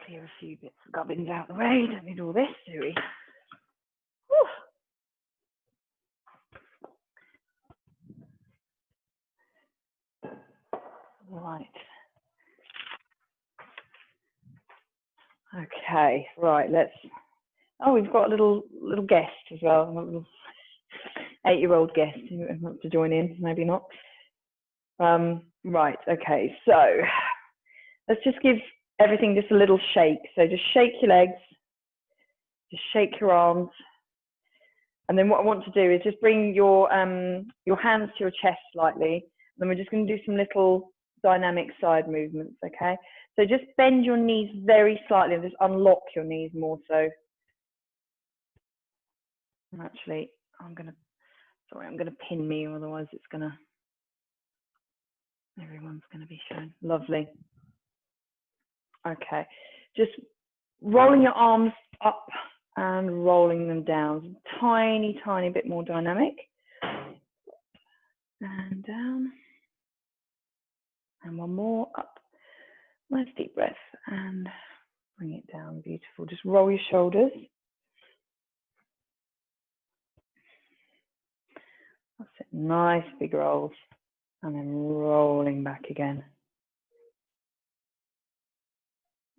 Clear a few bits of gubbins out of the way. Don't need all this, do we? Whew. Right. Okay, right, let's, oh, we've got a little guest as well, a little 8-year-old guest who wants to join in, maybe not. Right, okay, so let's just give everything just a little shake. So just shake your legs, just shake your arms. And then what I want to do is just bring your hands to your chest slightly. And then we're just going to do some little dynamic side movements, okay? So just bend your knees very slightly and just unlock your knees more so. Actually, I'm going to pin me, otherwise it's going to, everyone's going to be shown. Lovely. Okay, just rolling your arms up and rolling them down. Tiny, tiny bit more dynamic. And down. And one more up. Nice deep breath and bring it down. Beautiful. Just roll your shoulders. That's it. Nice big rolls. And then rolling back again.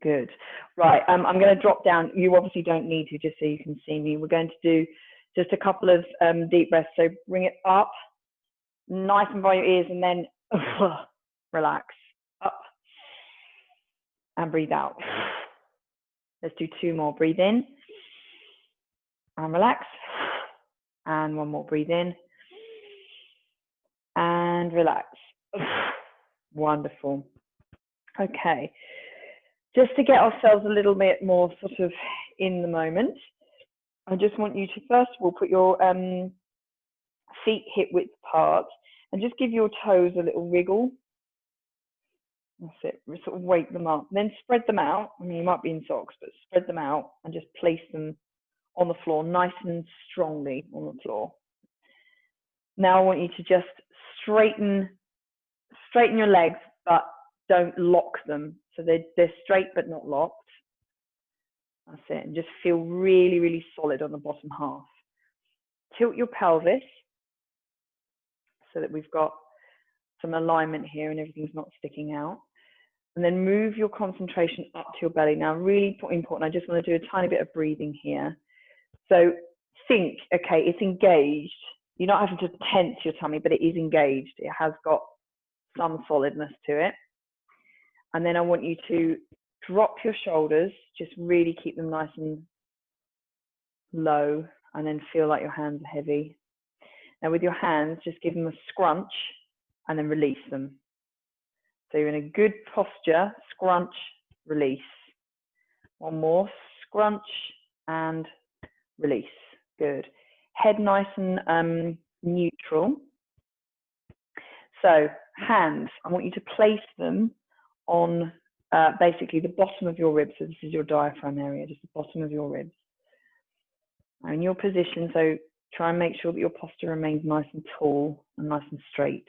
Good. Right, I'm going to drop down. You obviously don't need to, just so you can see me. We're going to do just a couple of deep breaths. So bring it up, nice and by your ears, and then relax. Up and breathe out. Let's do 2 more. Breathe in and relax. And 1 more. Breathe in and relax. Wonderful. Okay. Just to get ourselves a little bit more sort of in the moment, I just want you to first of all put your feet hip width apart and just give your toes a little wriggle. That's it. Sort of wake them up. Then spread them out. I mean, you might be in socks, but spread them out and just place them on the floor, nice and strongly on the floor. Now I want you to just straighten your legs, but don't lock them. So they're straight but not locked. That's it. And just feel really, really solid on the bottom half. Tilt your pelvis so that we've got some alignment here and everything's not sticking out. And then move your concentration up to your belly. Now, really important, I just want to do a tiny bit of breathing here. So think, okay, it's engaged. You're not having to tense your tummy, but it is engaged. It has got some solidness to it. And then I want you to drop your shoulders, just really keep them nice and low, and then feel like your hands are heavy. Now with your hands, just give them a scrunch and then release them. So you're in a good posture, scrunch, release. 1 more, scrunch and release. Good. Head nice and neutral. So hands, I want you to place them on basically the bottom of your ribs. So this is your diaphragm area, just the bottom of your ribs. Now in your position, so try and make sure that your posture remains nice and tall and nice and straight.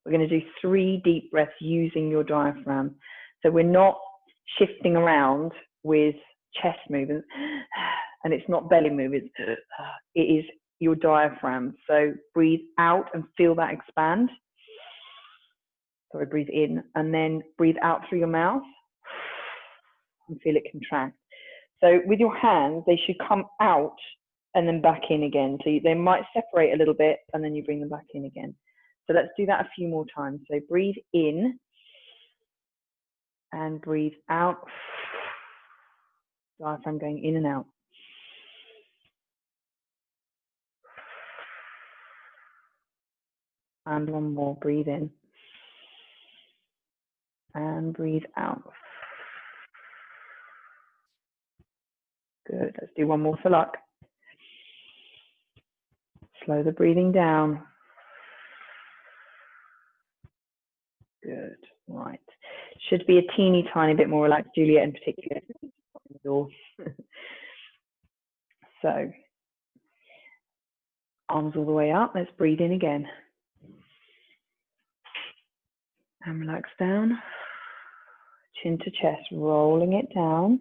We're going to do 3 deep breaths using your diaphragm. So we're not shifting around with chest movements, and it's not belly movements. It is your diaphragm. So breathe out and feel that expand. Sorry, breathe in and then breathe out through your mouth and feel it contract. So with your hands, they should come out and then back in again. So they might separate a little bit and then you bring them back in again. So let's do that a few more times. So breathe in and breathe out. Diaphragm going in and out. And 1 more, breathe in. And breathe out. Good, let's do 1 more for luck. Slow the breathing down. Good, right. Should be a teeny tiny bit more relaxed, Juliet in particular. So, arms all the way up, let's breathe in again. And relax down. chin to chest, rolling it down.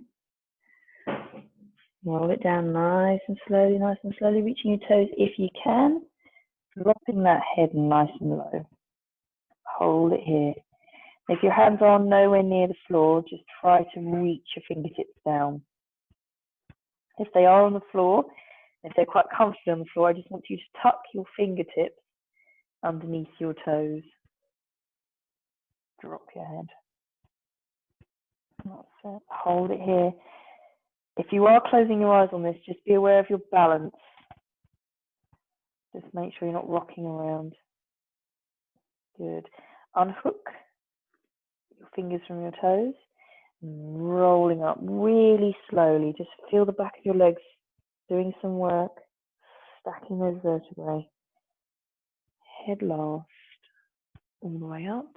Roll it down nice and slowly, reaching your toes if you can. Dropping that head nice and low. Hold it here. If your hands are nowhere near the floor, just try to reach your fingertips down. If they are on the floor, if they're quite comfortable on the floor, I just want you to tuck your fingertips underneath your toes. Drop your head. That's it. Hold it here. If you are closing your eyes on this, just be aware of your balance. Just make sure you're not rocking around. Good. Unhook your fingers from your toes. Rolling up really slowly. Just feel the back of your legs doing some work. Stacking those vertebrae. Head last. All the way up.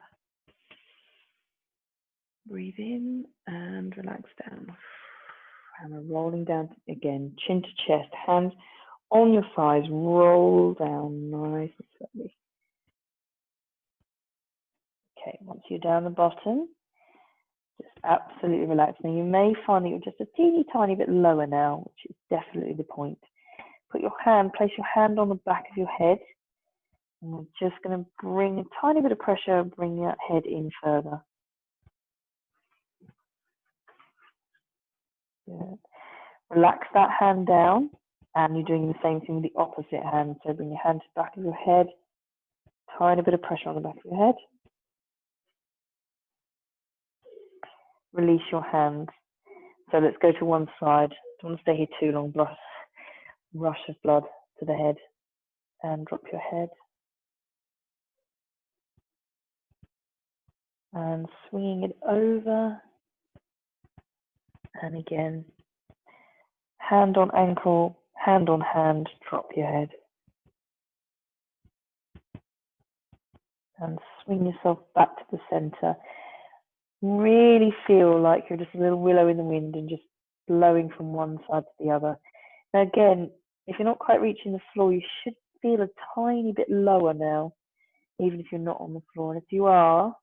Breathe in and relax down. And we're rolling down again, chin to chest, hands on your thighs, roll down nice and slowly. Okay, once you're down the bottom, just absolutely relax. Now you may find that you're just a teeny tiny bit lower now, which is definitely the point. Place your hand on the back of your head, and we're just going to bring a tiny bit of pressure and bring that head in further. Good. Relax that hand down, and you're doing the same thing with the opposite hand. So bring your hand to the back of your head, tiny bit of pressure on the back of your head. Release your hand. So let's go to one side. Don't want to stay here too long. Rush of blood to the head, and drop your head. And swinging it over, and again, hand on ankle, hand on hand, drop your head. And swing yourself back to the center. Really feel like you're just a little willow in the wind and just blowing from one side to the other. Now again, if you're not quite reaching the floor, you should feel a tiny bit lower now, even if you're not on the floor. And if you are,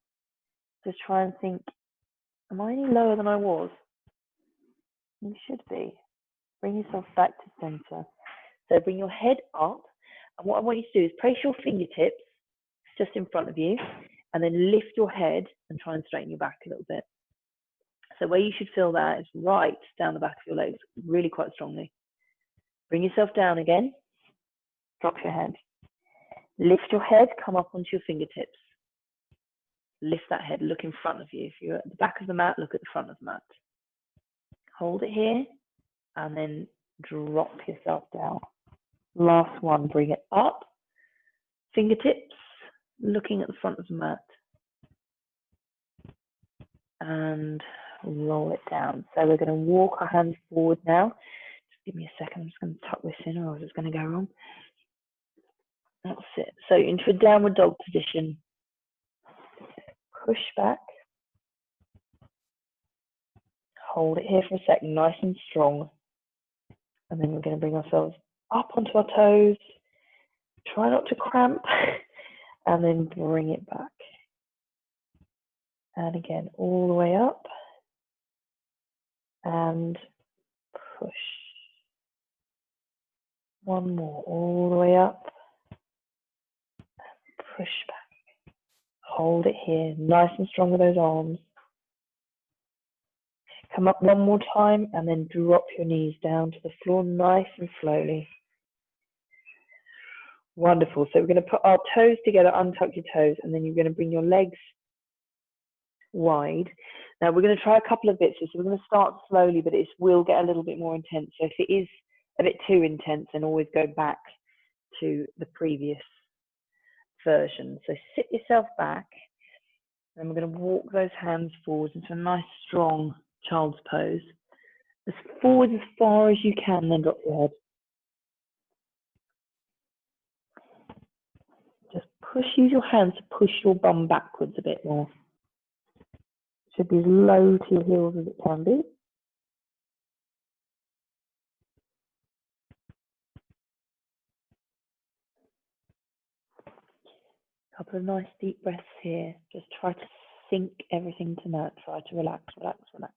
just try and think, am I any lower than I was? You should be. Bring yourself back to center. So bring your head up, and what I want you to do is place your fingertips just in front of you, and then lift your head and try and straighten your back a little bit. So where you should feel that is right down the back of your legs, really quite strongly. Bring yourself down again. Drop your head. Lift your head, come up onto your fingertips. Lift that head, look in front of you. If you're at the back of the mat, look at the front of the mat. Hold it here, and then drop yourself down. Last one, bring it up. Fingertips, looking at the front of the mat. And roll it down. So we're going to walk our hands forward now. Just give me a second. I'm just going to tuck this in, or else it's going to go wrong. That's it. So into a downward dog position. Push back. Hold it here for a second, nice and strong. And then we're going to bring ourselves up onto our toes. Try not to cramp. And then bring it back. And again, all the way up. And push. One more, all the way up. And push back. Hold it here, nice and strong with those arms. Come up one more time, and then drop your knees down to the floor nice and slowly. Wonderful. So we're going to put our toes together, untuck your toes, and then you're going to bring your legs wide. Now we're going to try a couple of bits. So we're going to start slowly, but it will get a little bit more intense. So if it is a bit too intense, then always go back to the previous version. So sit yourself back, and we're going to walk those hands forwards into a nice strong child's pose. As forward as far as you can, then drop your head. Just use your hands to push your bum backwards a bit more. Should be as low to your heels as it can be. A couple of nice deep breaths here. Just try to sink everything to that. Try to relax, relax, relax.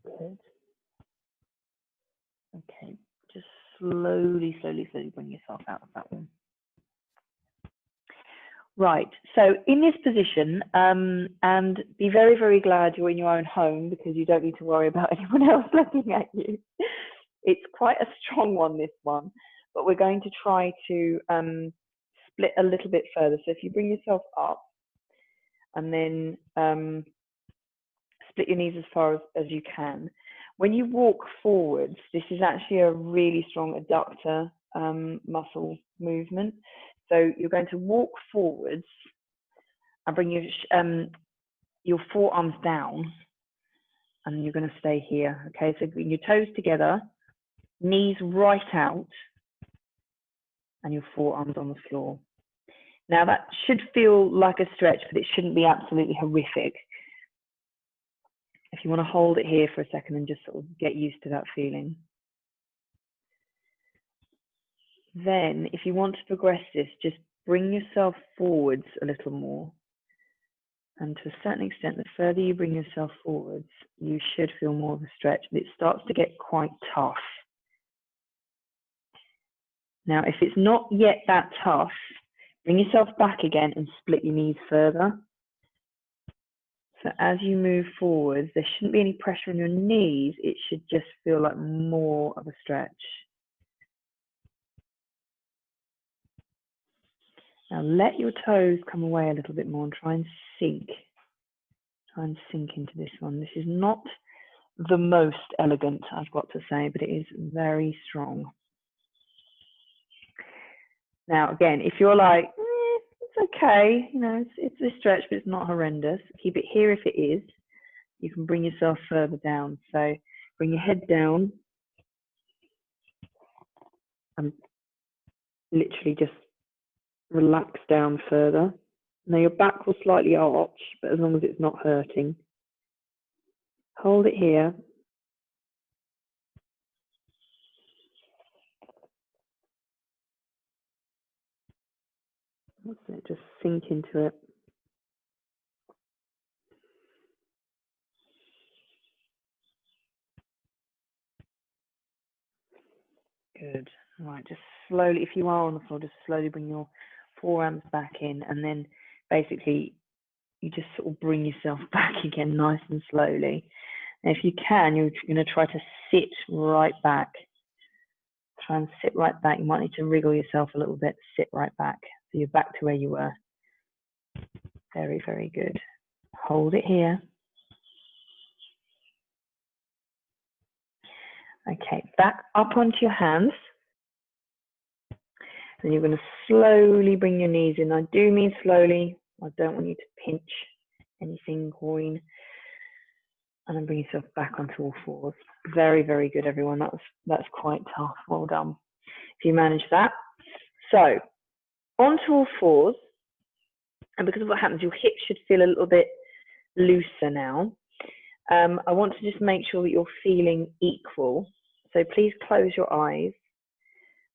Good. Okay, just slowly, slowly, slowly bring yourself out of that one. Right, so in this position, and be very, very glad you're in your own home because you don't need to worry about anyone else looking at you. It's quite a strong one, this one, but we're going to try to split a little bit further. So if you bring yourself up and then split your knees as far as you can. When you walk forwards, this is actually a really strong adductor muscle movement. So you're going to walk forwards and bring your forearms down, and you're going to stay here. Okay, so bring your toes together, knees right out, and your forearms on the floor. Now that should feel like a stretch, but it shouldn't be absolutely horrific. If you want to hold it here for a second and just sort of get used to that feeling. Then, if you want to progress this, just bring yourself forwards a little more. And to a certain extent, the further you bring yourself forwards, you should feel more of a stretch, but it starts to get quite tough. Now, if it's not yet that tough, bring yourself back again and split your knees further. So as you move forwards, there shouldn't be any pressure on your knees. It should just feel like more of a stretch. Now let your toes come away a little bit more and try and sink. Try and sink into this one. This is not the most elegant, I've got to say, but it is very strong. Now, again, if you're like, it's okay, you know, it's a stretch, but it's not horrendous. Keep it here if it is. You can bring yourself further down. So bring your head down and literally just relax down further. Now your back will slightly arch, but as long as it's not hurting. Hold it here. That's it, just sink into it. Good. Right, just slowly, if you are on the floor, just slowly bring your forearms back in, and then basically you just sort of bring yourself back again nice and slowly. And if you can, you're going to try to sit right back. Try and sit right back. You might need to wriggle yourself a little bit, sit right back. So you're back to where you were. Very, very good. Hold it here. Okay, back up onto your hands. And you're going to slowly bring your knees in. I do mean slowly. I don't want you to pinch anything groin. And then bring yourself back onto all fours. Very, very good, everyone. That's quite tough. Well done. If you manage that. So, onto all fours. And because of what happens, your hips should feel a little bit looser now. I want to just make sure that you're feeling equal. So please close your eyes.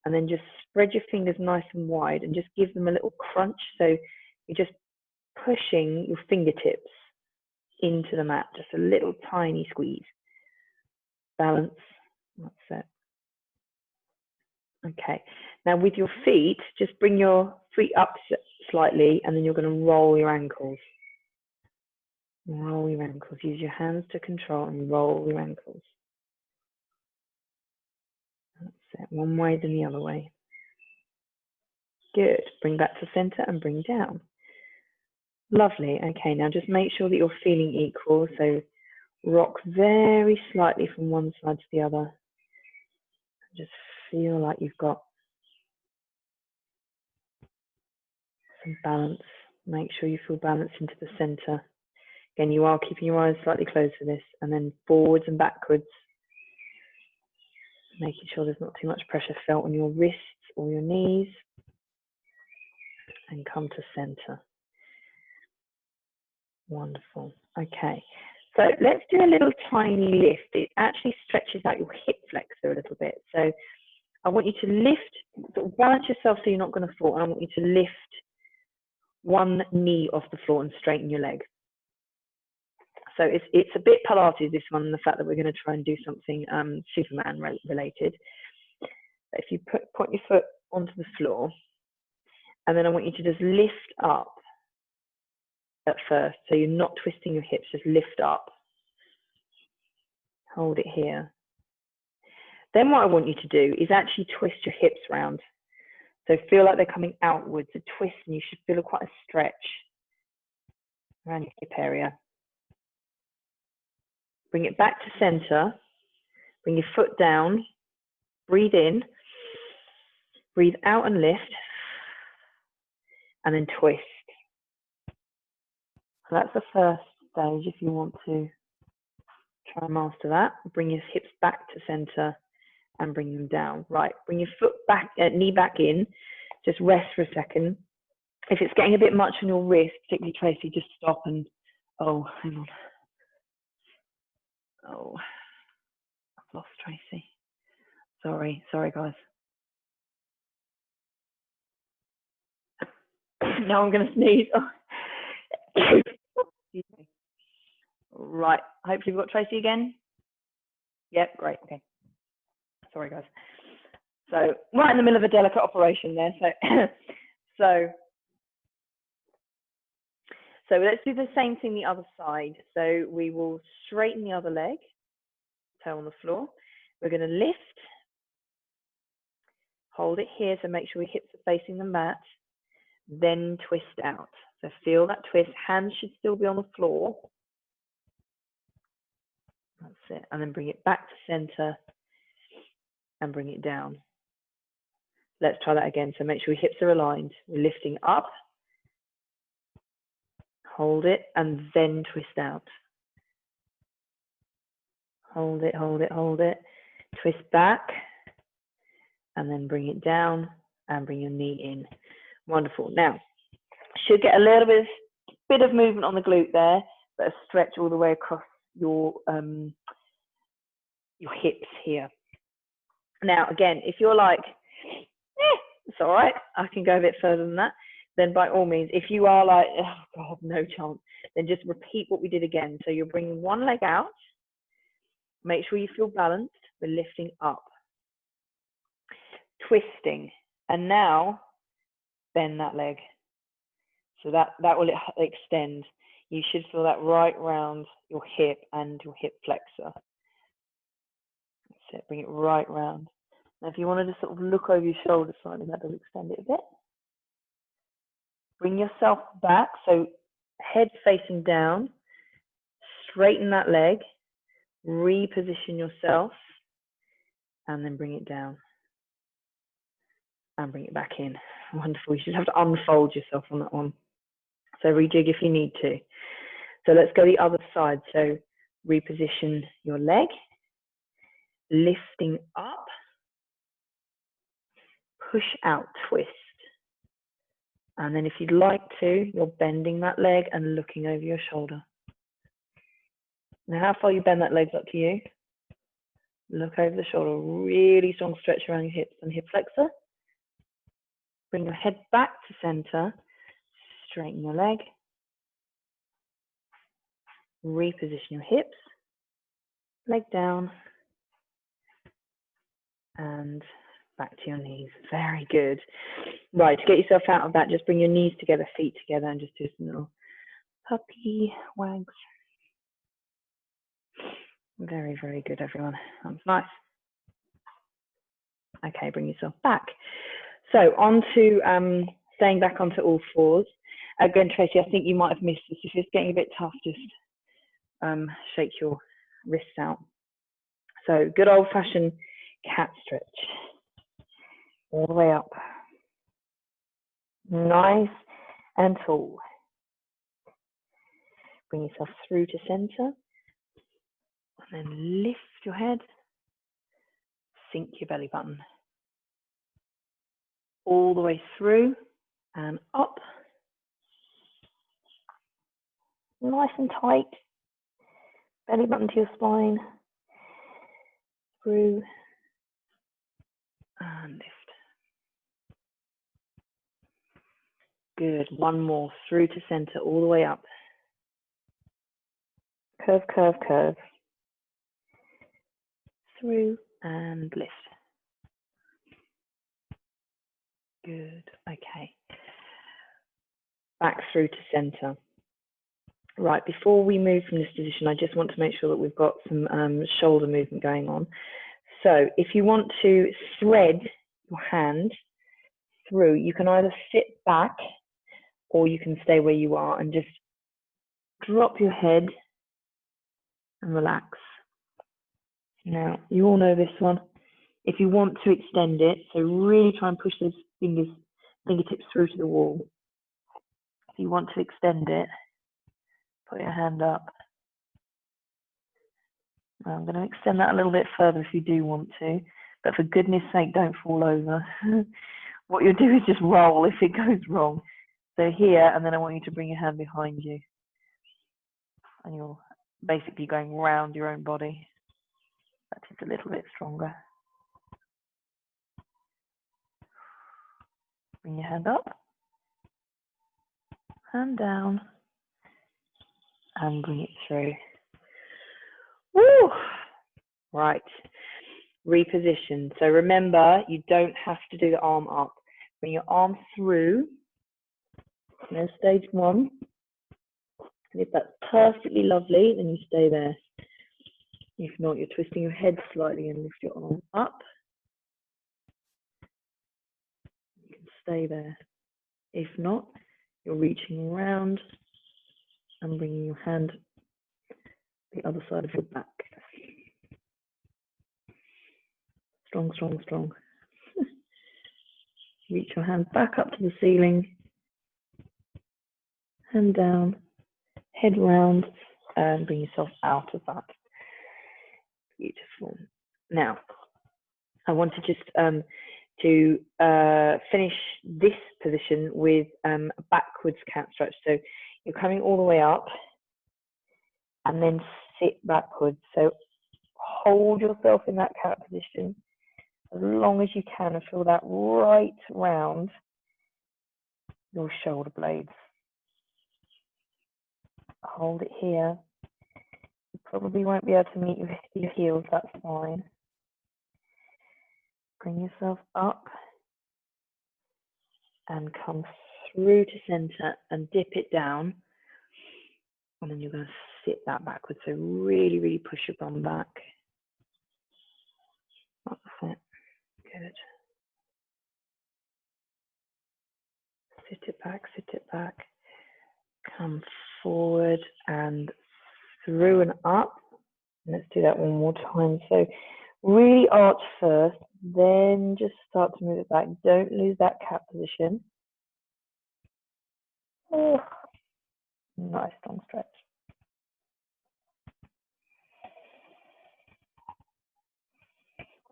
And then just spread your fingers nice and wide and just give them a little crunch. So you're just pushing your fingertips into the mat, just a little tiny squeeze. Balance, that's it. Okay, now with your feet, just bring your feet up slightly and then you're going to roll your ankles. Roll your ankles, use your hands to control and roll your ankles. That's it, one way then the other way. Good, bring back to center and bring down. Lovely, okay, now just make sure that you're feeling equal. So rock very slightly from one side to the other. Just feel like you've got some balance. Make sure you feel balanced into the center. Again, you are keeping your eyes slightly closed for this, and then forwards and backwards. Making sure there's not too much pressure felt on your wrists or your knees. And come to center. Wonderful. Okay, So let's do a little tiny lift. It actually stretches out your hip flexor a little bit. So I want you to lift, sort of balance yourself so you're not going to fall. And I want you to lift one knee off the floor and straighten your leg. So it's a bit Pilates, this one, the fact that we're going to try and do something Superman related. If you point your foot onto the floor, and then I want you to just lift up at first. So you're not twisting your hips, just lift up. Hold it here. Then what I want you to do is actually twist your hips round. So feel like they're coming outwards, a twist, and you should feel quite a stretch around your hip area. Bring it back to center. Bring your foot down. Breathe in. Breathe out and lift. And then twist. So that's the first stage if you want to try and master that. Bring your hips back to center and bring them down. Right, bring your foot back, knee back in. Just rest for a second. If it's getting a bit much on your wrist, particularly Tracy, just stop and, oh, hang on. Oh, I've lost Tracy. Sorry guys. Now I'm going to sneeze. Oh. Excuse me. Right, hopefully we've got Tracy again. Yep, great, okay. Sorry guys. So right in the middle of a delicate operation there. So let's do the same thing the other side. So we will straighten the other leg, toe on the floor. We're going to lift, hold it here, so make sure your hips are facing the mat, then twist out. So feel that twist, hands should still be on the floor. That's it, and then bring it back to center and bring it down. Let's try that again. So make sure your hips are aligned. We're lifting up, hold it, and then twist out. Hold it, hold it, hold it. Twist back, and then bring it down, and bring your knee in. Wonderful. Now, should get a little bit of movement on the glute there, but a stretch all the way across your hips here. Now, again, if you're like, it's all right, I can go a bit further than that, then by all means, if you are like, oh God, no chance, then just repeat what we did again. So you're bringing one leg out, make sure you feel balanced, we're lifting up, twisting, and now bend that leg. So that will extend. You should feel that right round your hip and your hip flexor. That's it, bring it right round. Now if you want to just sort of look over your shoulder slightly, that does extend it a bit. Bring yourself back, so head facing down, straighten that leg, reposition yourself, and then bring it down. And bring it back in. Wonderful, you should have to unfold yourself on that one. So rejig if you need to. So let's go the other side. So reposition your leg, lifting up, push out, twist. And then if you'd like to, you're bending that leg and looking over your shoulder. Now how far you bend that leg's up to you. Look over the shoulder, really strong stretch around your hips and hip flexor. Bring your head back to center, straighten your leg, reposition your hips, leg down, and back to your knees. Very good. Right, to get yourself out of that, just bring your knees together, feet together, and just do some little puppy wags. Very, very good, everyone. That's nice. Okay, bring yourself back. So on to staying back onto all fours. Again, Tracy, I think you might have missed this. If it's getting a bit tough, just shake your wrists out. So good old-fashioned cat stretch. All the way up. Nice and tall. Bring yourself through to center. And then lift your head. Sink your belly button. All the way through and up. Nice and tight. belly button to your spine, through, and lift. Good, one more, through to center, all the way up. Curve, curve, curve. Through and lift. Good, okay. Back through to center. Right, before we move from this position, I just want to make sure that we've got some shoulder movement going on. So if you want to thread your hand through, you can either sit back or you can stay where you are and just drop your head and relax. Now, you all know this one. If you want to extend it, so really try and push those fingertips through to the wall. If you want to extend it, put your hand up. Now, I'm going to extend that a little bit further if you do want to, but for goodness sake, don't fall over. What you'll do is just roll if it goes wrong. So here, and then I want you to bring your hand behind you. And you're basically going round your own body. That is a little bit stronger. Bring your hand up, hand down, and bring it through. Woo! Right, reposition. So remember, you don't have to do the arm up. Bring your arm through. There's stage one. And if that's perfectly lovely, then you stay there. If not, you're twisting your head slightly and lift your arm up. You can stay there. If not, you're reaching around and bringing your hand the other side of your back. Strong, strong, strong. Reach your hand back up to the ceiling. Hand down, head round, and bring yourself out of that. Beautiful. Now, I want to just finish this position with a backwards cat stretch. So you're coming all the way up and then sit backwards. So hold yourself in that cat position as long as you can and feel that right round your shoulder blades. Hold it here. You probably won't be able to meet your heels, that's fine. Bring yourself up and come through to center and dip it down. And then you're going to sit that backwards. So really, really push your bum back. That's it. Good. Sit it back, sit it back. Come forward and through and up. Let's do that one more time. So really arch first, then just start to move it back. Don't lose that cat position. Oh, nice long stretch.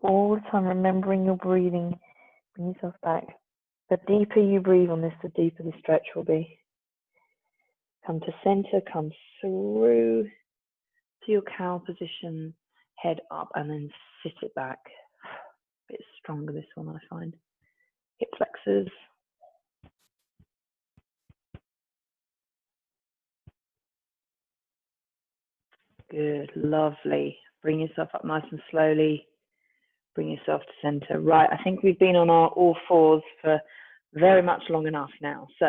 All the time remembering your breathing. Bring yourself back. The deeper you breathe on this, the deeper the stretch will be. Come to center, come through to your cow position, head up, and then sit it back. A bit stronger this one, I find. Hip flexors. Good, lovely. Bring yourself up nice and slowly. Bring yourself to center. Right, I think we've been on our all fours for very much long enough now. So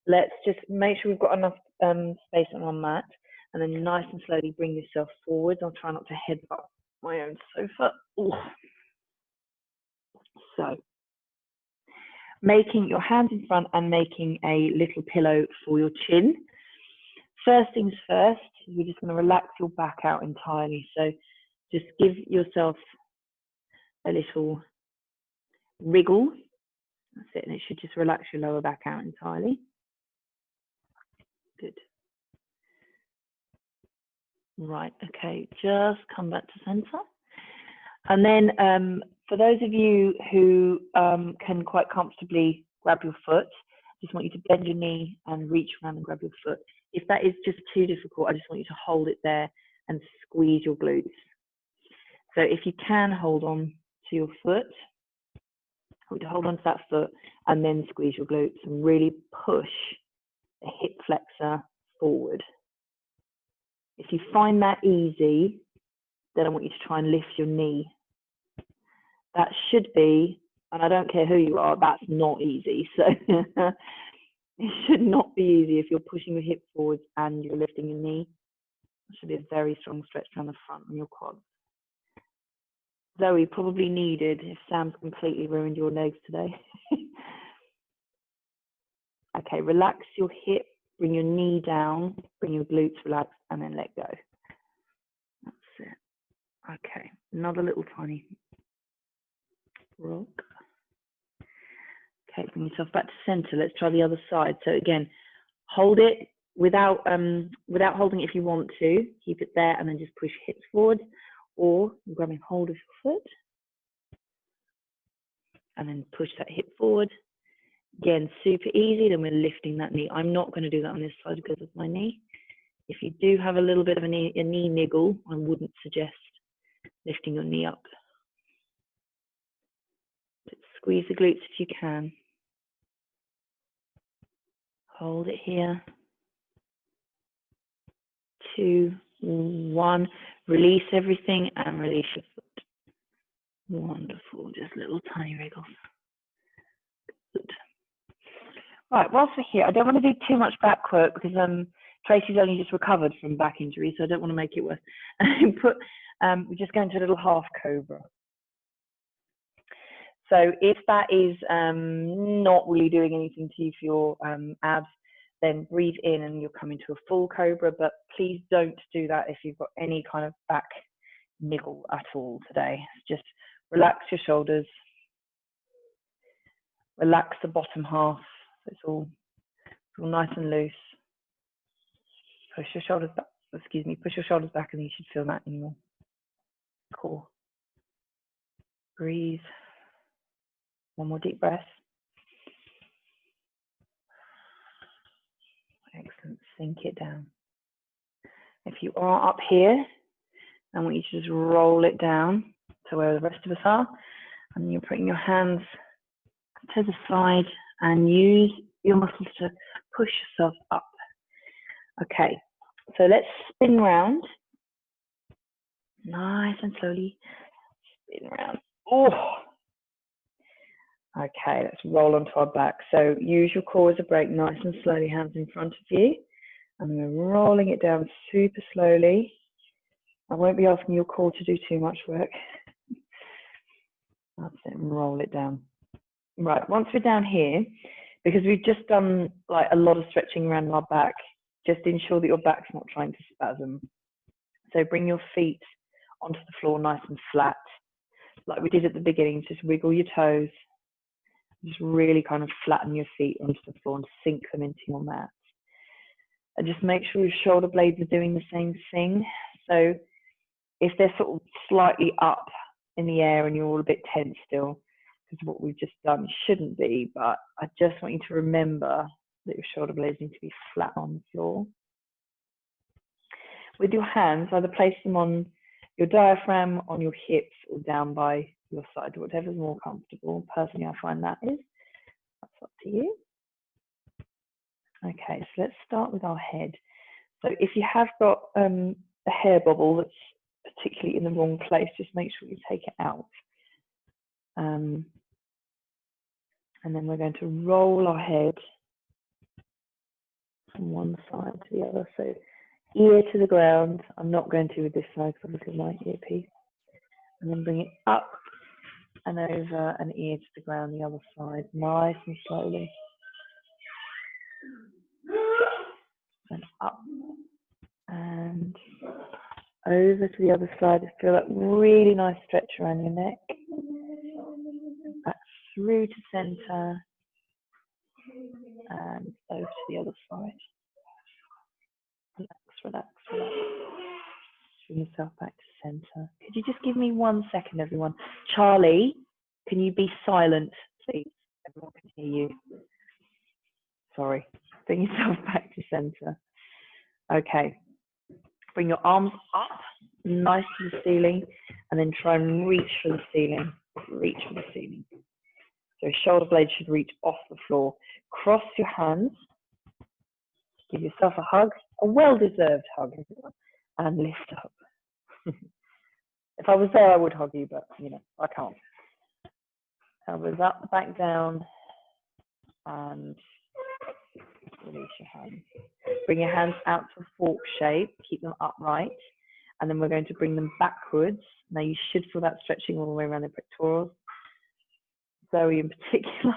let's just make sure we've got enough space on our mat, and then nice and slowly bring yourself forward. I'll try not to headbutt my own sofa. Ooh. So making your hands in front and making a little pillow for your chin. First things first, you're just going to relax your back out entirely. So just give yourself a little wriggle. That's it, and it should just relax your lower back out entirely. Good. Right, okay, just come back to center. And then for those of you who can quite comfortably grab your foot, I just want you to bend your knee and reach around and grab your foot. If that is just too difficult, I just want you to hold it there and squeeze your glutes. So if you can hold on to your foot, hold on to that foot and then squeeze your glutes and really push the hip flexor forward. If you find that easy, then I want you to try and lift your knee. That should be, and I don't care who you are, that's not easy. So it should not be easy if you're pushing your hip forwards and you're lifting your knee. It should be a very strong stretch down the front on your quads. Zoe, probably needed if Sam's completely ruined your legs today. Okay, relax your hip, bring your knee down, bring your glutes relaxed, and then let go. That's it. Okay, another little tiny rock. Okay, bring yourself back to center. Let's try the other side. So again, hold it without holding it if you want to. Keep it there and then just push hips forward, or you're grabbing hold of your foot and then push that hip forward. Again, super easy. Then we're lifting that knee. I'm not going to do that on this side because of my knee. If you do have a little bit of a knee niggle, I wouldn't suggest lifting your knee up. But squeeze the glutes if you can. Hold it here. 2, 1. Release everything and release your foot. Wonderful. Just little tiny wriggles. Good. Right, whilst we're here, I don't want to do too much back work because Tracy's only just recovered from back injury, so I don't want to make it worse. We're just going to a little half cobra. So if that is not really doing anything to you for your abs, then breathe in and you'll come into a full cobra, but please don't do that if you've got any kind of back niggle at all today. Just relax your shoulders, relax the bottom half, it's all nice and loose. Push your shoulders back, push your shoulders back and you should feel that in your core. Breathe. One more deep breath. Excellent, sink it down. If you are up here, I want you to just roll it down to where the rest of us are. And you're putting your hands to the side and use your muscles to push yourself up. Okay, so let's spin round. Nice and slowly. Spin around. Oh. Okay, let's roll onto our back. So use your core as a brake, nice and slowly, hands in front of you. And we're rolling it down super slowly. I won't be asking your core to do too much work. That's it, and roll it down. Right, once we're down here, because we've just done like a lot of stretching around our back, just ensure that your back's not trying to spasm. So bring your feet onto the floor nice and flat. Like we did at the beginning, just wiggle your toes. Just really kind of flatten your feet onto the floor and sink them into your mat. And just make sure your shoulder blades are doing the same thing. So if they're sort of slightly up in the air and you're all a bit tense still, because what we've just done shouldn't be, but I just want you to remember that your shoulder blades need to be flat on the floor. With your hands, either place them on your diaphragm, on your hips, or down by your side, whatever's more comfortable. Personally, I find that is. That's up to you. Okay, so let's start with our head. So if you have got a hair bobble that's particularly in the wrong place, just make sure you take it out. And then we're going to roll our head from one side to the other. So ear to the ground. I'm not going to with this side because obviously my earpiece. And then bring it up and over and ear to the ground the other side, nice and slowly. And up and over to the other side. Feel that really nice stretch around your neck. Back through to center and over to the other side. Relax, relax, relax. Bring yourself back to center. Could you just give me 1 second, everyone? Charlie, can you be silent, please? Everyone can hear you. Sorry. Bring yourself back to center. Okay, bring your arms up, nice to the ceiling, and then try and reach for the ceiling. Reach for the ceiling. So shoulder blades should reach off the floor. Cross your hands. Give yourself a hug, a well-deserved hug, and lift up. If I was there, I would hug you, but you know, I can't. Elbows up, back down, and release your hands. Bring your hands out to a fork shape, keep them upright, and then we're going to bring them backwards. Now you should feel that stretching all the way around the pectorals. Zoe in particular.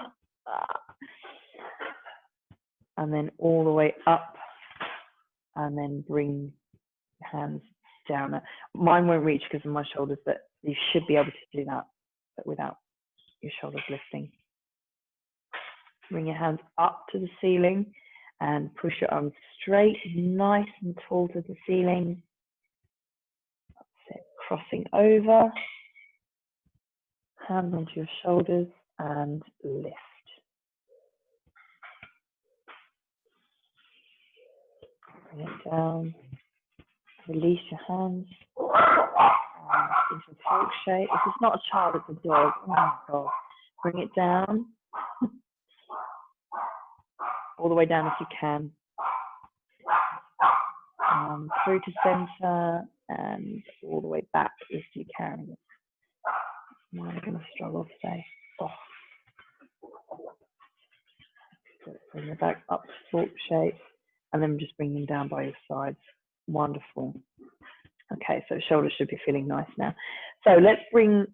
And then all the way up, and then bring your hands down. Mine won't reach because of my shoulders, but you should be able to do that, but without your shoulders lifting. Bring your hands up to the ceiling and push your arms straight, nice and tall to the ceiling. That's it. Crossing over, hands onto your shoulders and lift. Bring it down, release your hands into a fork shape. If it's not a child, it's a dog. Oh my God. Bring it down, all the way down if you can. Through to center and all the way back if you can. I'm going to struggle today. Oh. So bring them back up to fork shape and then just bring them down by your sides. Wonderful. Okay, so shoulders should be feeling nice now. So let's bring,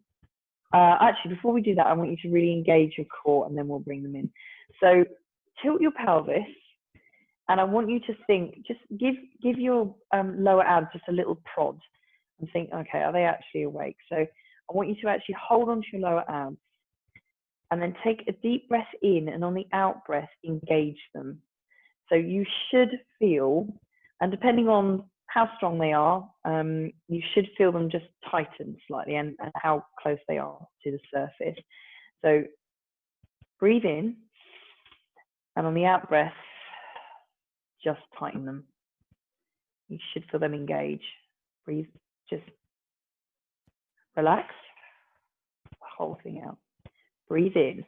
actually before we do that, I want you to really engage your core and then we'll bring them in. So tilt your pelvis. And I want you to think, just give your lower abs just a little prod and think, okay, are they actually awake? So I want you to actually hold onto your lower abs and then take a deep breath in, and on the out breath, engage them. So you should feel, and depending on how strong they are, you should feel them just tighten slightly and how close they are to the surface. So breathe in, and on the out breath, just tighten them. You should feel them engage. Breathe, just relax the whole thing out. Breathe in.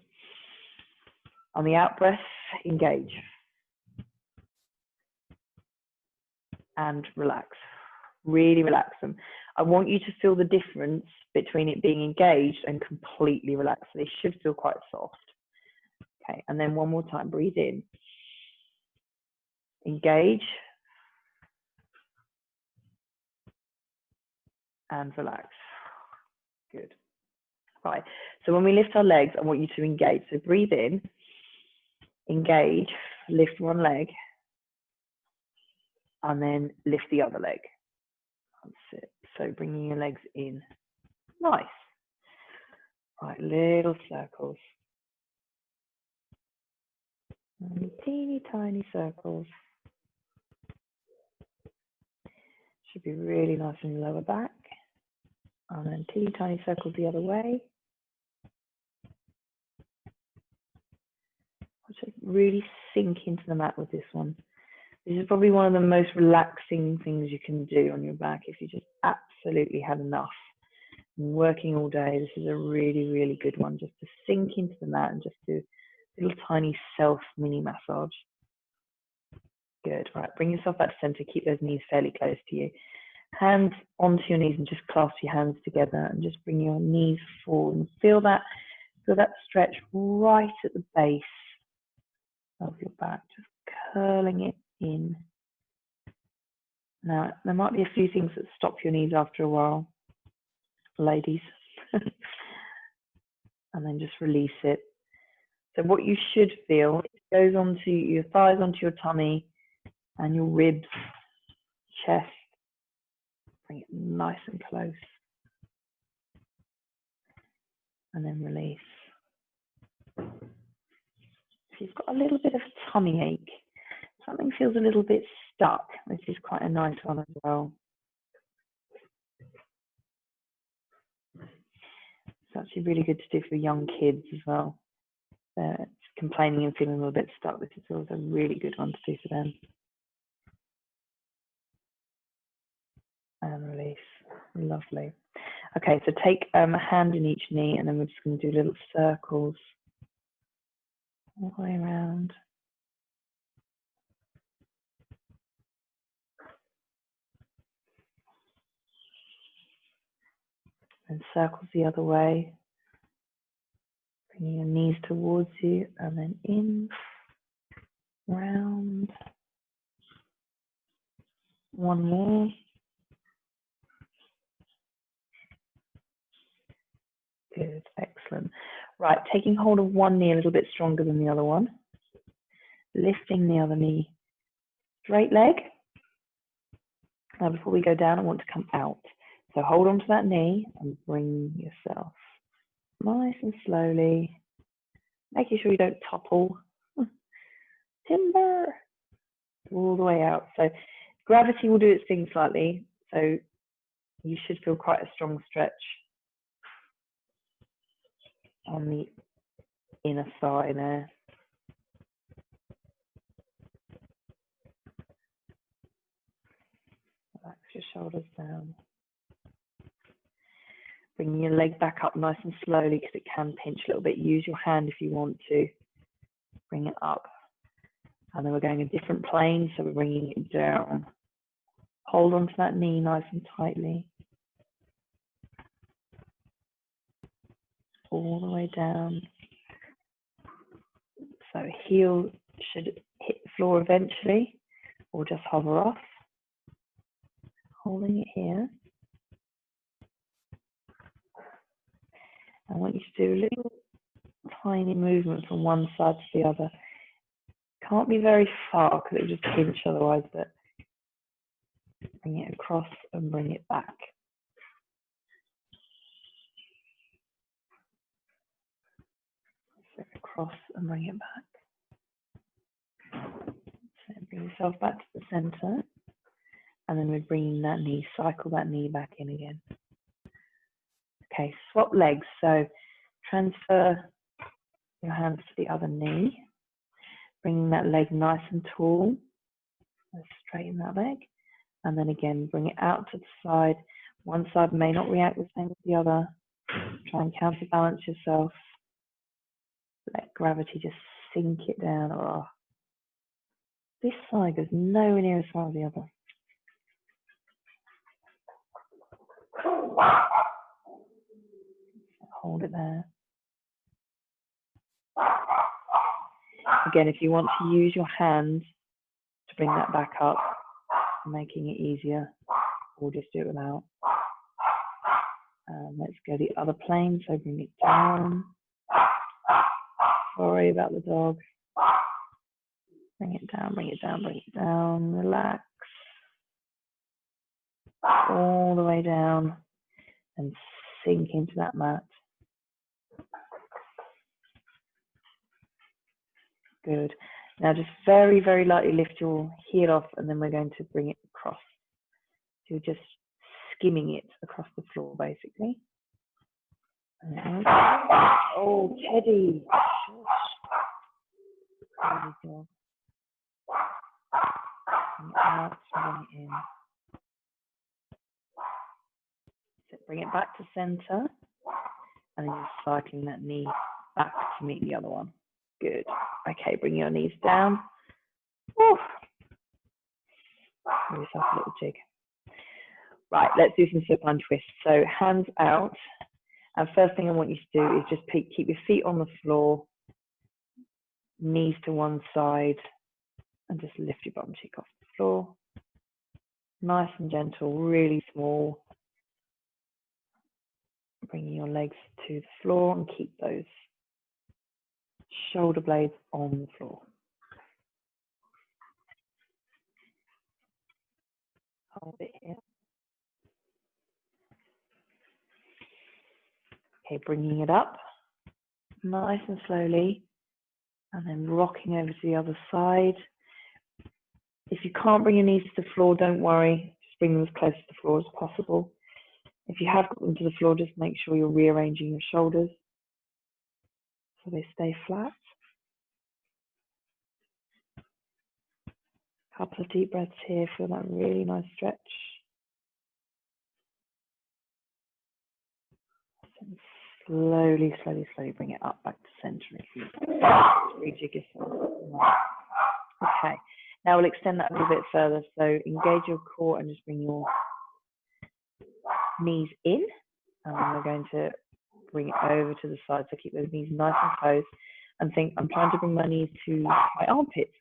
On the out breath, engage. And relax. Really relax them. I want you to feel the difference between it being engaged and completely relaxed. They should feel quite soft. Okay, and then one more time, breathe in. Engage. And relax. Good. Right, so when we lift our legs, I want you to engage. So breathe in, engage, lift one leg, and then lift the other leg. That's it. So bringing your legs in. Nice. Right, little circles. And teeny tiny circles. Should be really nice in the lower back. And then teeny tiny circles the other way. Just really sink into the mat with this one. This is probably one of the most relaxing things you can do on your back if you just absolutely had enough. Working all day, this is a really, really good one just to sink into the mat and just do a little tiny self mini massage. Good. Right, bring yourself back to center. Keep those knees fairly close to you. Hands onto your knees and just clasp your hands together and just bring your knees forward and feel that stretch right at the base of your back, just curling it in. Now, there might be a few things that stop your knees after a while, ladies. And then just release it. So what you should feel, it goes onto your thighs, onto your tummy, and your ribs, chest. Bring it nice and close. And then release. If you've got a little bit of a tummy ache, something feels a little bit stuck, this is quite a nice one as well. It's actually really good to do for young kids as well. They're complaining and feeling a little bit stuck. This is also a really good one to do for them. and release. Lovely. Okay, so take a hand in each knee, and then we're just going to do little circles all the way around. And circles the other way. Bringing your knees towards you, and then in, round. One more. Good, excellent. Right, taking hold of one knee a little bit stronger than the other one. Lifting the other knee. Straight leg. Now before we go down, I want to come out. So hold on to that knee and bring yourself nice and slowly, making sure you don't topple. Timber. All the way out. So gravity will do its thing slightly. So you should feel quite a strong stretch on the inner thigh there. Relax your shoulders down. Bringing your leg back up nice and slowly because it can pinch a little bit. Use your hand if you want to. Bring it up. And then we're going a different plane, so we're bringing it down. Hold onto that knee nice and tightly. All the way down. So heel should hit the floor eventually, or just hover off. Holding it here. I want you to do a little tiny movement from one side to the other. Can't be very far because it will just pinch otherwise, but bring it across and bring it back. So across and bring it back. So bring yourself back to the center. And then we're bringing that knee, cycle that knee back in again. Okay, swap legs. So transfer your hands to the other knee. Bringing that leg nice and tall. Let's straighten that leg. And then again, bring it out to the side. One side may not react the same as the other. Try and counterbalance yourself. Let gravity just sink it down. Oh. This side goes nowhere near as far as the other. Hold it there. Again, if you want to use your hand to bring that back up, making it easier, or just do it without. Let's go the other plane, so bring it down. Sorry about the dog. Bring it down, bring it down, bring it down. Relax. All the way down and sink into that mat. Good. Now just very, very lightly lift your heel off, and then we're going to bring it across. So you're just skimming it across the floor, basically. Oh, Teddy. There we go. Bring it out, bring it in. So bring it back to center, and then you're cycling that knee back to meet the other one. Good. Okay, bring your knees down. Woo. Give yourself a little jig. Right, let's do some supine twists. So hands out. And first thing I want you to do is just keep your feet on the floor, knees to one side, and just lift your bum cheek off the floor. Nice and gentle, really small. Bringing your legs to the floor and keep those shoulder blades on the floor. Hold it here. Okay, bringing it up, nice and slowly, and then rocking over to the other side. If you can't bring your knees to the floor, don't worry. Just bring them as close to the floor as possible. If you have got them to the floor, just make sure you're rearranging your shoulders so they stay flat. Couple of deep breaths here. Feel that really nice stretch. Slowly, slowly, slowly bring it up back to center. If you rejig yourself. Okay, now we'll extend that a little bit further. So engage your core and just bring your knees in. And then we're going to bring it over to the side. So keep those knees nice and close. And think, I'm trying to bring my knees to my armpits.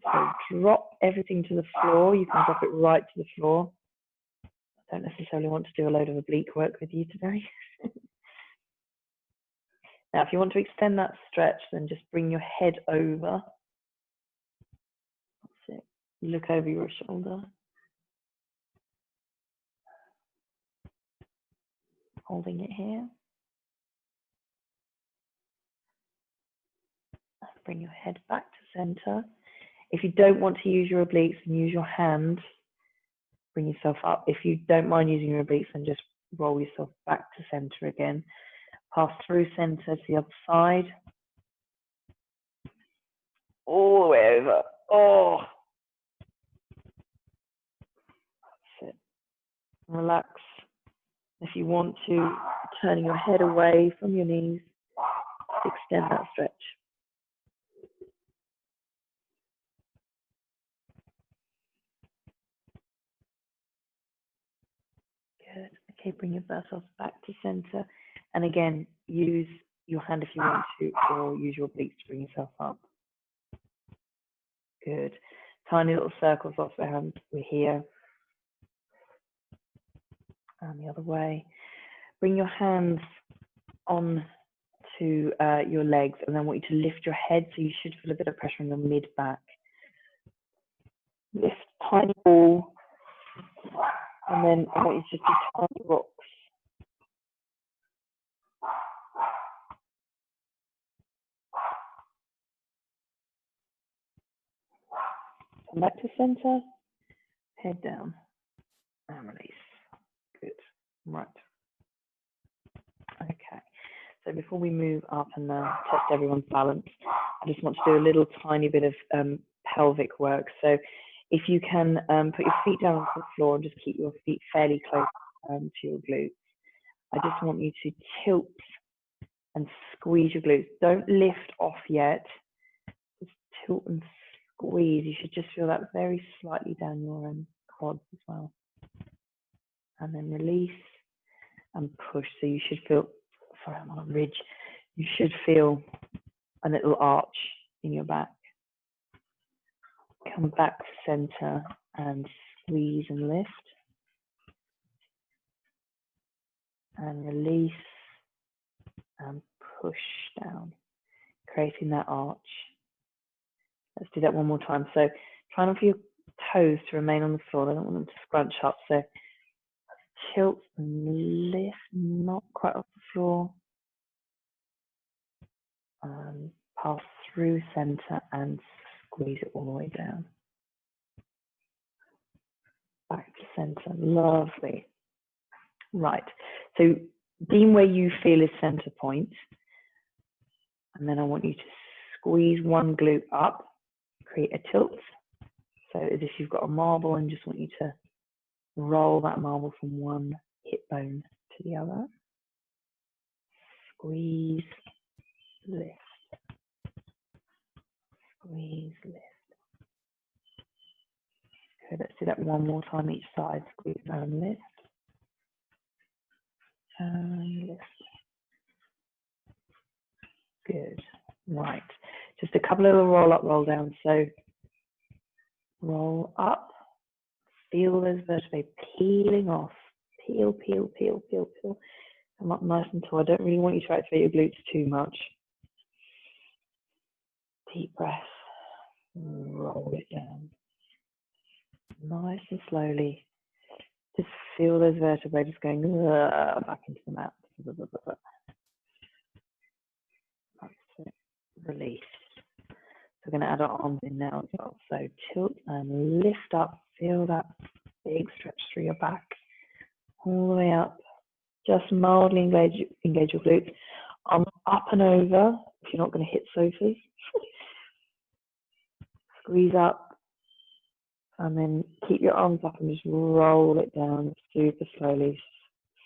So drop everything to the floor. You can drop it right to the floor. I don't necessarily want to do a load of oblique work with you today. Now, if you want to extend that stretch, then just bring your head over. That's it. Look over your shoulder. Holding it here. Bring your head back to center. If you don't want to use your obliques, then use your hand. Bring yourself up. If you don't mind using your obliques, then just roll yourself back to center again. Pass through center to the other side. All the way over. Oh. That's it. Relax. If you want to, turning your head away from your knees, extend that stretch. Good. Okay, bring yourself back to center. And again, use your hand if you want to, or use your obliques to bring yourself up. Good. Tiny little circles off the hand. We're here. And the other way. Bring your hands on to your legs, and then I want you to lift your head, so you should feel a bit of pressure in the mid-back. Lift tiny ball, and then I want you to just do tiny rocks. Come back to center, head down, and release. Good. Right. Okay. So before we move up and test everyone's balance, I just want to do a little tiny bit of pelvic work. So if you can put your feet down on the floor and just keep your feet fairly close to your glutes. I just want you to tilt and squeeze your glutes. Don't lift off yet. Just tilt and squeeze. You should just feel that very slightly down your quads as well. And then release and push. So you should feel, sorry, I'm on a ridge. You should feel a little arch in your back. Come back to center and squeeze and lift. And release and push down, creating that arch. Let's do that one more time. So try not for your toes to remain on the floor. I don't want them to scrunch up. So tilt and lift, not quite off the floor. Pass through center and squeeze it all the way down. Back to center. Lovely. Right. So deem where you feel is center point. And then I want you to squeeze one glute up, create a tilt. So as if you've got a marble, and just want you to roll that marble from one hip bone to the other. Squeeze, lift. Squeeze, lift. Okay, let's do that one more time each side. Squeeze and lift. And lift. Good. Right. Just a couple of little roll up, roll down. So roll up. Feel those vertebrae peeling off. Peel, peel, peel, peel, peel. Come up nice and tall. I don't really want you to activate your glutes too much. Deep breath. Roll it down. Nice and slowly. Just feel those vertebrae just going back into the mat. That's it. Release. So we're going to add our arms in now as well. So tilt and lift up. Feel that big stretch through your back. All the way up. Just mildly engage your glutes. Arms up and over if you're not going to hit Sophie. Squeeze up. And then keep your arms up and just roll it down super slowly.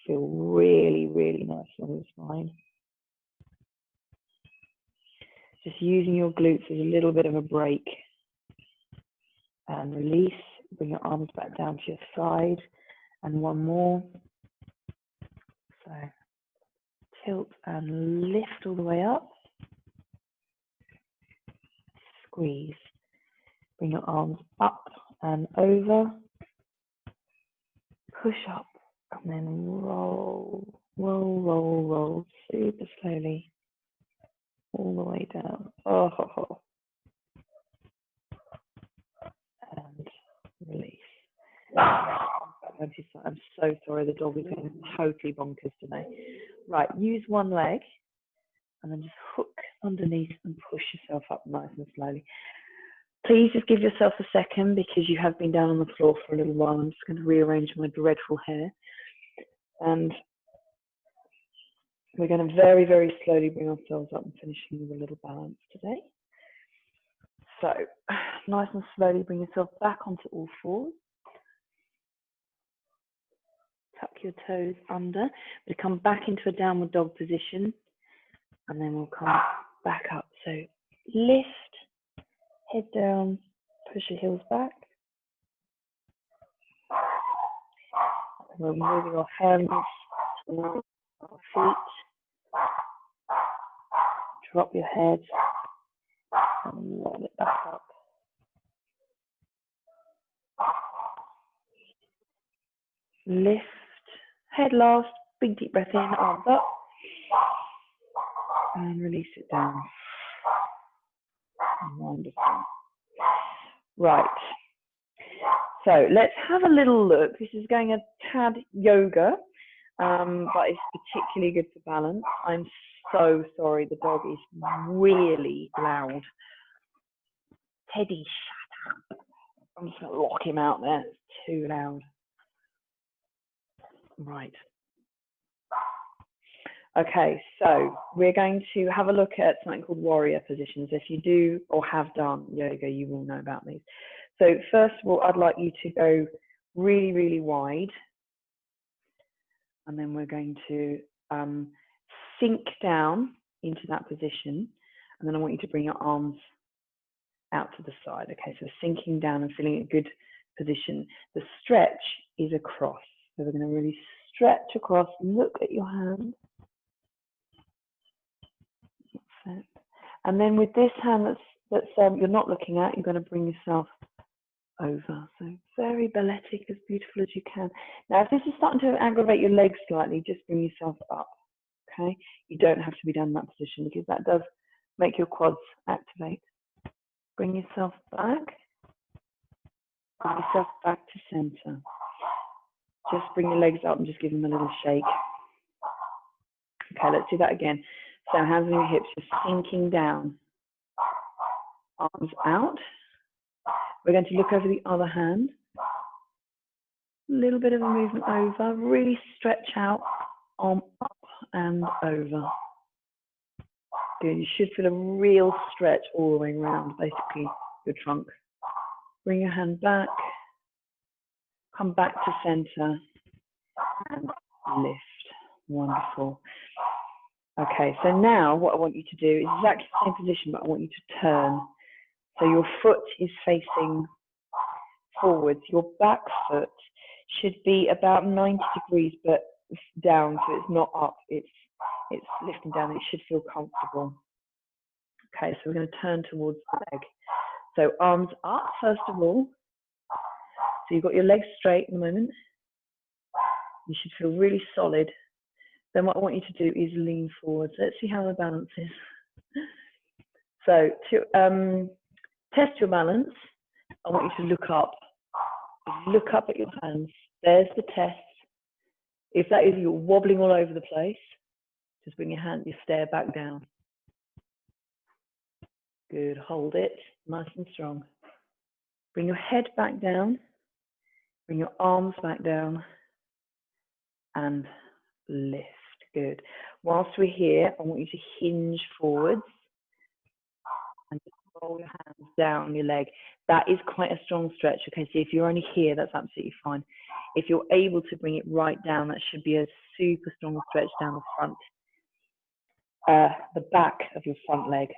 Feel really, really nice along the spine. Just using your glutes as a little bit of a break. And release. Bring your arms back down to your side. And one more. So tilt and lift all the way up. Squeeze. Bring your arms up and over. Push up and then roll, roll, roll, roll, super slowly, all the way down. Oh, ho, ho. And release. I'm so sorry, the dog is going totally bonkers today. Right, use one leg and then just hook underneath and push yourself up nice and slowly. Please just give yourself a second because you have been down on the floor for a little while. I'm just going to rearrange my dreadful hair. And we're going to very, very slowly bring ourselves up and finishing with a little balance today. So nice and slowly bring yourself back onto all fours. Tuck your toes under. We come back into a downward dog position and then we'll come back up. So lift, head down, push your heels back. We're moving our hands to our feet. Drop your head and roll it back up. Lift, head last, big deep breath in, arms up, and release it down. Wonderful. Right, so let's have a little look. This is going a tad yoga, but it's particularly good for balance. I'm so sorry, the dog is really loud. Teddy, shut up. I'm just going to lock him out there. It's too loud. Right. Okay, so we're going to have a look at something called warrior positions. If you do or have done yoga, you will know about these. So first of all, I'd like you to go really, really wide. And then we're going to sink down into that position. And then I want you to bring your arms out to the side. Okay, so sinking down and feeling a good position. The stretch is across. So we're going to really stretch across, look at your hand. And then with this hand that's you're not looking at, you're going to bring yourself over. So very balletic, as beautiful as you can. Now, if this is starting to aggravate your legs slightly, just bring yourself up. Okay, you don't have to be down in that position because that does make your quads activate. Bring yourself back. Bring yourself back to center. Just bring your legs up and just give them a little shake. Okay, let's do that again. So hands on your hips, just sinking down. Arms out. We're going to look over the other hand. A little bit of a movement over. Really stretch out. Arm up and over. Good. You should feel a real stretch all the way around, basically, your trunk. Bring your hand back. Come back to center. And lift. Wonderful. Okay, so now what I want you to do is exactly the same position, but I want you to turn. So your foot is facing forwards. Your back foot should be about 90 degrees, but down, so it's not up. It's lifting down. It should feel comfortable. Okay, so we're going to turn towards the leg. So arms up, first of all. So you've got your legs straight at the moment. You should feel really solid. Then what I want you to do is lean forward. Let's see how the balance is. So to test your balance, I want you to look up. Look up at your hands. There's the test. If that is you're wobbling all over the place, just bring your stare back down. Good, hold it, nice and strong. Bring your head back down. Bring your arms back down. And lift. Good. Whilst we're here, I want you to hinge forwards and roll your hands down your leg. That is quite a strong stretch. Okay, so if you're only here, that's absolutely fine. If you're able to bring it right down, that should be a super strong stretch down the front, the back of your front leg.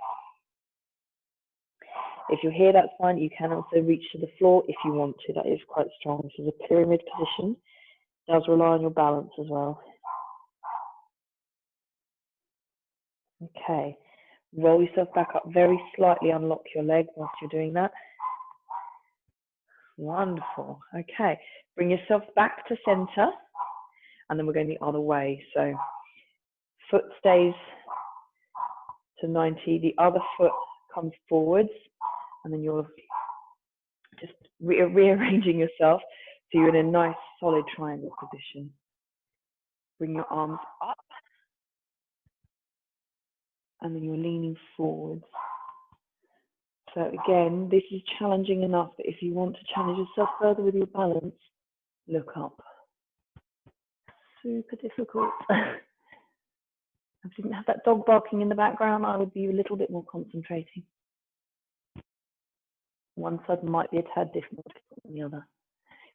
If you're here, that's fine. You can also reach to the floor if you want to. That is quite strong. This is a pyramid position. It does rely on your balance as well. Okay, roll yourself back up very slightly, unlock your leg whilst you're doing that. Wonderful. Okay, bring yourself back to center, and then we're going the other way. So foot stays to 90, the other foot comes forwards, and then you're just rearranging yourself so you're in a nice solid triangle position. Bring your arms up, and then you're leaning forwards. So again, this is challenging enough that if you want to challenge yourself further with your balance, look up. Super difficult. If I didn't have that dog barking in the background, I would be a little bit more concentrating. One side might be a tad different than the other.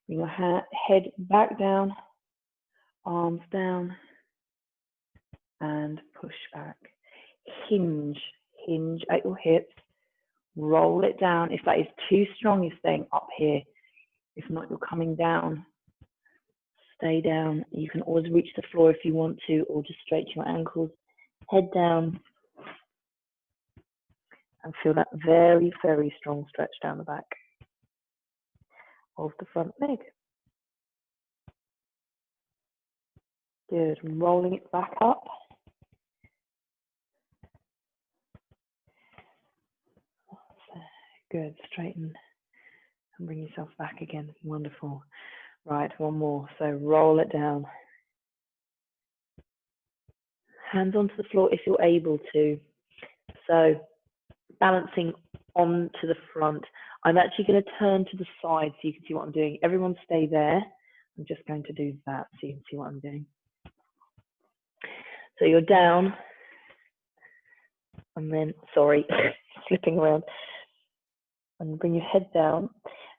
Bring your head back down, arms down, and push back. Hinge at your hips. Roll it down. If that is too strong, you're staying up here. If not, you're coming down. Stay down. You can always reach the floor if you want to, or just straighten your ankles. Head down. And feel that very, very strong stretch down the back of the front leg. Good. Rolling it back up. Good. Straighten and bring yourself back again. Wonderful. Right, one more. So roll it down. Hands onto the floor if you're able to. So balancing onto the front. I'm actually going to turn to the side so you can see what I'm doing. Everyone stay there. I'm just going to do that so you can see what I'm doing. So you're down. And then, sorry, slipping around. And bring your head down.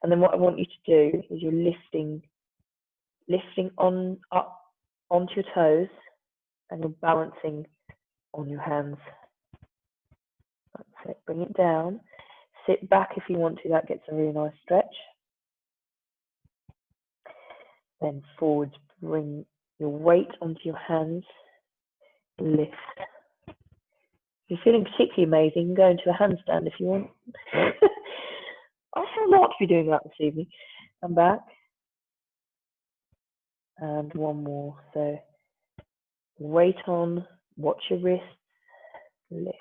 And then what I want you to do is you're lifting up onto your toes, and you're balancing on your hands. That's it. Bring it down. Sit back if you want to. That gets a really nice stretch. Then forwards. Bring your weight onto your hands. Lift. If you're feeling particularly amazing, go into a handstand if you want. I shall not be doing that this evening. Come back. And one more. So weight on, watch your wrists, lift.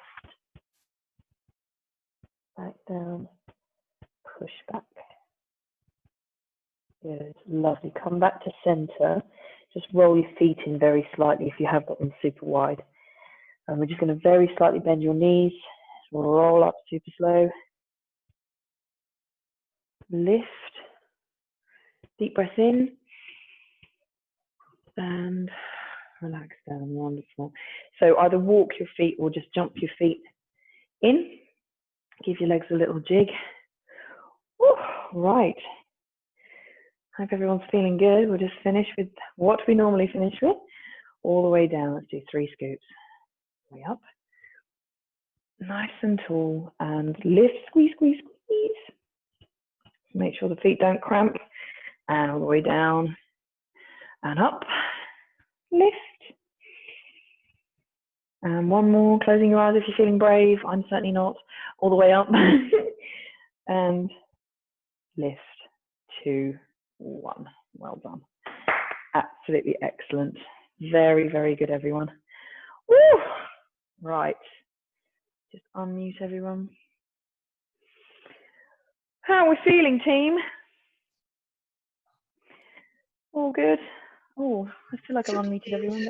Back down, push back. Good, lovely. Come back to center. Just roll your feet in very slightly if you have got them super wide. And we're just going to very slightly bend your knees. Roll up super slow. Lift. Deep breath in. And relax down. Wonderful. So either walk your feet or just jump your feet in. Give your legs a little jig. Woo, right. Hope everyone's feeling good. We'll just finish with what we normally finish with. All the way down. Let's do 3 scoops. Way up. Nice and tall. And lift, squeeze, squeeze, squeeze. Make sure the feet don't cramp. And all the way down. And up. Lift. And one more. Closing your eyes if you're feeling brave. I'm certainly not. All the way up. And lift. 2, 1. Well done. Absolutely excellent. Very, very good, everyone. Woo! Right. Just unmute everyone. How are we feeling, team? All good? Oh, I feel like I've unmuted everyone.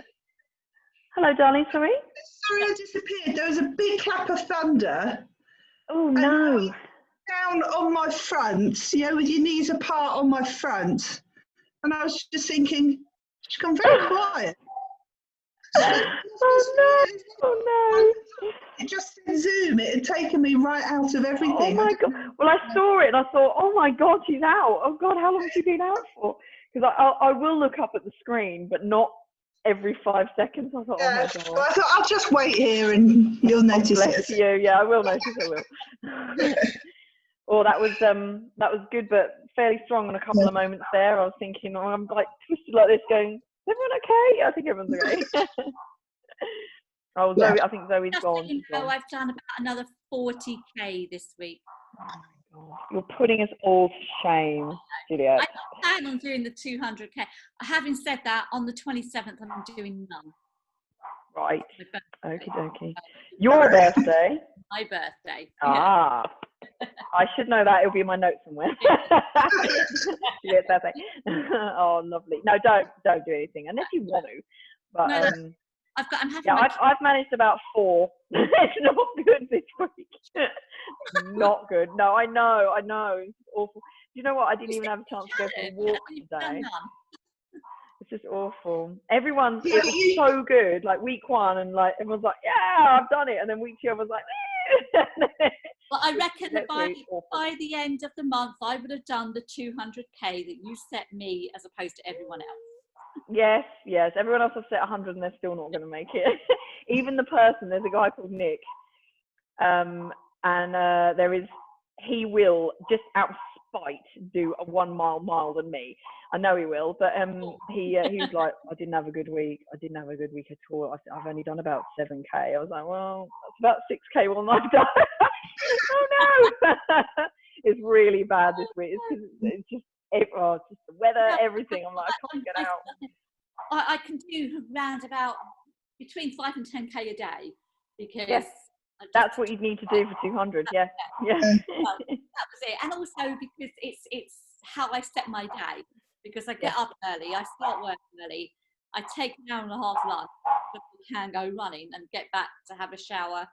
Hello, darling. Sorry? Sorry, I disappeared. There was a big clap of thunder. Oh, no. Down on my front, you know, with your knees apart on my front. And I was just thinking, she's gone very quiet. Oh no! Oh no! It just said Zoom. It had taken me right out of everything. Oh my god! Well, I saw it and I thought, oh my god, she's out. Oh god, how long has she been out for? Because I will look up at the screen, but not every 5 seconds. I thought, oh my god. Well, I thought I'll just wait here and you'll notice Bless it. you. Yeah, I will notice. I will. Oh, that was good, but fairly strong on a couple of moments there. I was thinking, oh, I'm like twisted like this, going, is everyone okay? I think everyone's okay. Oh, Zoe, I think Zoe's Just gone. so you know, I've done about another 40k this week. Oh, you're putting us all to shame, Juliet. I plan on doing the 200k. Having said that, on the 27th, I'm doing none. Right. Okie dokie. Your birthday? My birthday. Ah. I should know that. It'll be in my notes somewhere. Juliet's birthday. Oh, lovely. No, don't do anything unless you want to. But No, I'm having I've managed about 4. It's not good this week. Not good. No, I know. It's awful. You know what? I didn't even have a chance to go for a walk today. It's just awful. It was so good. Like week 1, and like everyone's like, yeah, I've done it, and then week 2, I was like, well, I reckon that by the end of the month, I would have done the 200k that you set me, as opposed to everyone else. Yes. Everyone else has set 100, and they're still not going to make it. Even the person. There's a guy called Nick, and he will, just out of spite, do a 1 mile more than me. I know he will, but he was like, I didn't have a good week. At all. I've only done about 7k. I was like, well, that's about 6k more than I've done. Oh no! It's really bad this week. It's just the weather, everything. I'm like, I can't get out. I can do round about between 5 and 10k a day, because yes, that's what you'd need to do for 200. Yeah. Well, that was it, and also because it's how I set my day. Because I get up early, I start work early, I take an hour and a half lunch so I can go running and get back to have a shower